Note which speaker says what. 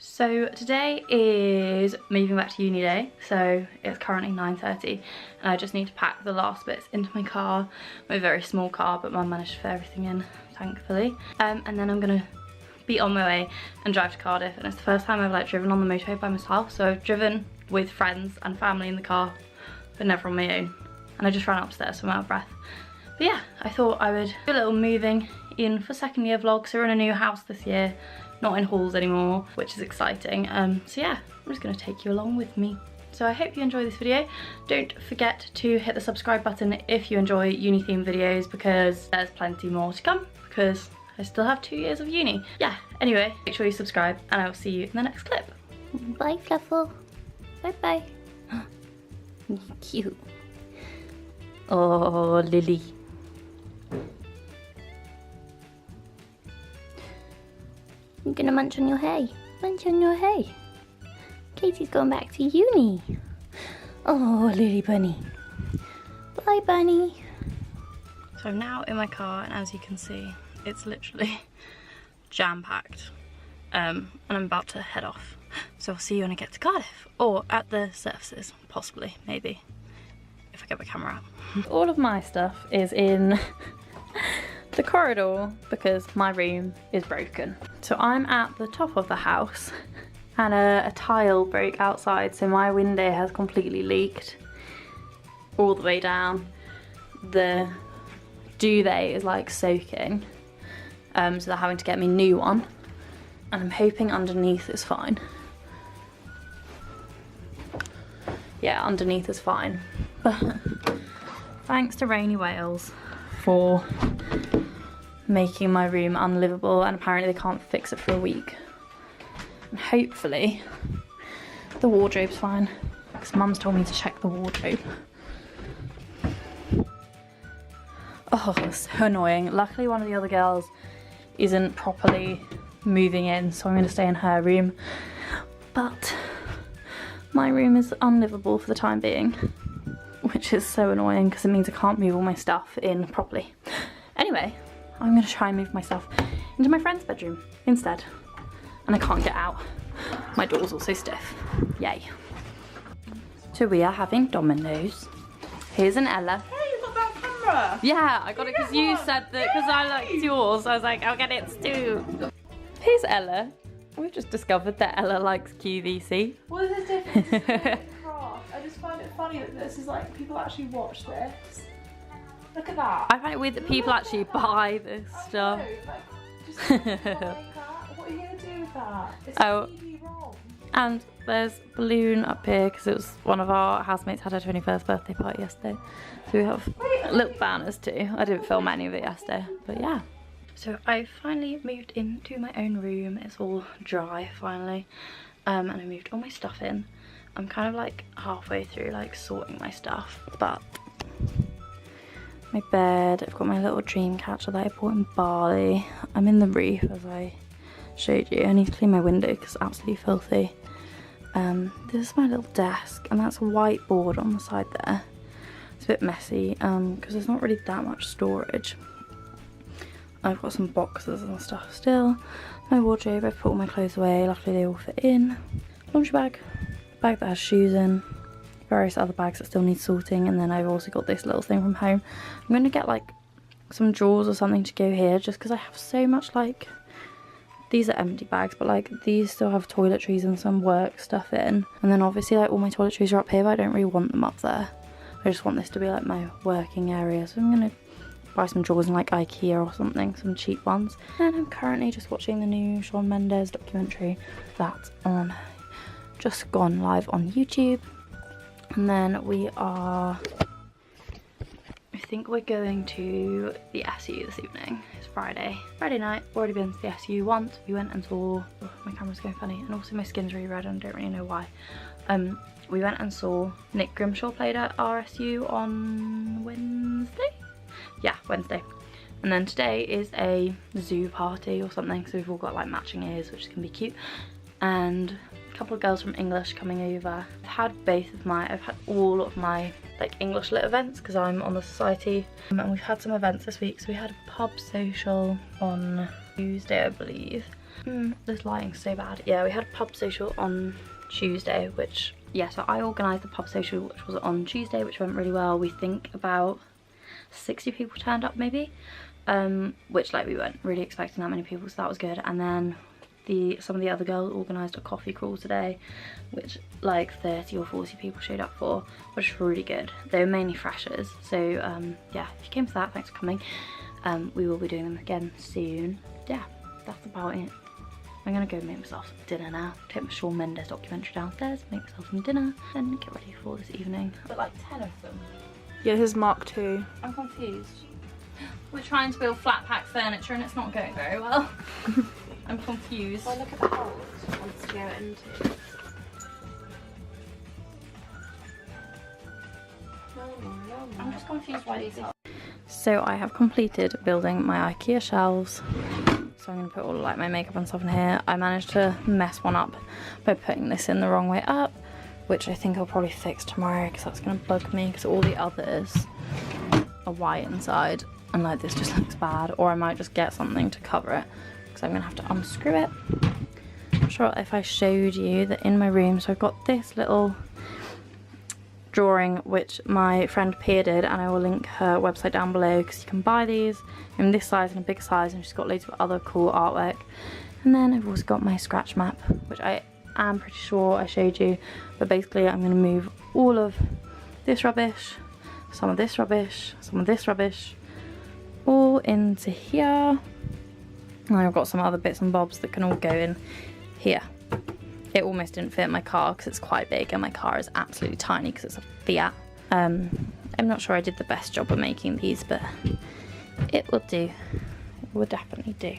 Speaker 1: So today is moving back to uni day, so it's currently 9:30 and I just need to pack the last bits into my car, my very small car, but Mum managed to fit everything in, thankfully. And then I'm gonna be on my way and drive to Cardiff, and it's the first time I've like driven on the motorway by myself. So I've driven with friends and family in the car, but never on my own. And I just ran upstairs so I'm out of breath. But yeah, I thought I would do a little moving in for second year vlog. So we're in a new house this year, not in halls anymore, which is exciting. So yeah, I'm just gonna take you along with me. So I hope you enjoy this video. Don't forget to hit the subscribe button if you enjoy uni themed videos, because there's plenty more to come, because I still have 2 years of uni. Yeah, anyway, make sure you subscribe and I will see you in the next clip.
Speaker 2: Bye, Fluffle. Bye bye. Cute. Oh, Lily. I'm gonna munch on your hay. Munch on your hay. Katie's going back to uni. Oh, Lily Bunny. Bye, Bunny.
Speaker 1: So I'm now in my car, and as you can see, it's literally jam-packed. And I'm about to head off. So I'll see you when I get to Cardiff, or at the surfaces, possibly, maybe, if I get my camera out. All of my stuff is in the corridor because my room is broken. So I'm at the top of the house and a tile broke outside, so my window has completely leaked all the way down. The duvet is like soaking, so they're having to get me a new one, and I'm hoping underneath is fine. Yeah, underneath is fine. But thanks to Rainy Wales for making my room unlivable, and apparently they can't fix it for a week. And hopefully the wardrobe's fine, because Mum's told me to check the wardrobe. Oh, so annoying. Luckily one of the other girls isn't properly moving in, so I'm going to stay in her room. But my room is unlivable for the time being, which is so annoying because it means I can't move all my stuff in properly. Anyway, I'm going to try and move my stuff into my friend's bedroom instead. And I can't get out. My door's also stiff. Yay. So we are having Domino's. Here's an Ella.
Speaker 3: Hey, you got that camera?
Speaker 1: Yeah, I got it because you said that, because I liked yours. I was like, I'll get it too. Here's Ella. We've just discovered that Ella likes QVC.
Speaker 3: What is the difference? I just find it funny that this is like, people actually watch this. Look at that.
Speaker 1: I find it weird that people actually buy this stuff.
Speaker 3: I know, like, just buying that. What are you going to do with that? It's completely wrong.
Speaker 1: And there's a balloon up here because it was one of our housemates had her 21st birthday party yesterday. So we have little banners too. I didn't film any of it yesterday, but yeah. So I finally moved into my own room. It's all dry finally, and I moved all my stuff in. I'm kind of like halfway through like sorting my stuff, but my bed, I've got my little dream catcher that I bought in Bali. I'm in the roof as I showed you. I need to clean my window because it's absolutely filthy. This is my little desk, and that's a whiteboard on the side there. It's a bit messy because there's not really that much storage. I've got some boxes and stuff still. My wardrobe, I've put all my clothes away. Luckily they all fit in. Laundry bag, bag that has shoes in, various other bags that still need sorting, and then I've also got this little thing from home. I'm going to get like some drawers or something to go here, just because I have so much, like, these are empty bags, but like these still have toiletries and some work stuff in. And then obviously like all my toiletries are up here, but I don't really want them up there. I just want this to be like my working area, so I'm going to buy some drawers in like ikea or something, some cheap ones. And I'm currently just watching the new Shawn Mendes documentary that's on, just gone live on YouTube. And then we are, I think we're going to the SU this evening. It's Friday night. Already been to the SU once. We went and saw, oh, my camera's going funny, and also my skin's really red and I don't really know why. We went and saw Nick Grimshaw played at RSU on Wednesday? Yeah, Wednesday. And then today is a zoo party or something, so we've all got like matching ears, which is gonna be cute. And a couple of girls from English coming over. I've had all of my like English lit events because I'm on the society, and we've had some events this week. So we had a pub social on Tuesday, I believe, This lighting's so bad. Yeah, we had a pub social on Tuesday, which, yeah, so I organised the pub social, which was on Tuesday, which went really well. We think about 60 people turned up maybe, which like we weren't really expecting that many people, so that was good. And then some of the other girls organised a coffee crawl today, which like 30 or 40 people showed up for, which was really good. They were mainly freshers, so yeah, if you came to that, thanks for coming. We will be doing them again soon. Yeah, that's about it. I'm gonna go make myself some dinner now. Take my Shawn Mendes documentary downstairs, make myself some dinner, then get ready for this evening. But like 10 of them.
Speaker 3: Yeah, here's Mark II.
Speaker 1: I'm confused. We're trying to build flat pack furniture and it's not going very well. I'm confused.
Speaker 3: Well, look at the holes it wants to go into.
Speaker 1: I'm just confused why these are. So I have completed building my IKEA shelves. So I'm going to put all like my makeup and stuff in here. I managed to mess one up by putting this in the wrong way up, which I think I'll probably fix tomorrow because that's going to bug me, because all the others are white inside and like this just looks bad. Or I might just get something to cover it because I'm going to have to unscrew it. I'm not sure if I showed you that in my room. So I've got this little drawing which my friend Pia did, and I will link her website down below because you can buy these in this size and a big size, and she's got loads of other cool artwork. And then I've also got my scratch map, which I am pretty sure I showed you, but basically I'm going to move all of this rubbish, some of this rubbish, some of this rubbish, all into here. And I've got some other bits and bobs that can all go in here. It almost didn't fit in my car because it's quite big and my car is absolutely tiny because it's a Fiat. I'm not sure I did the best job of making these, but it will do. It will definitely do.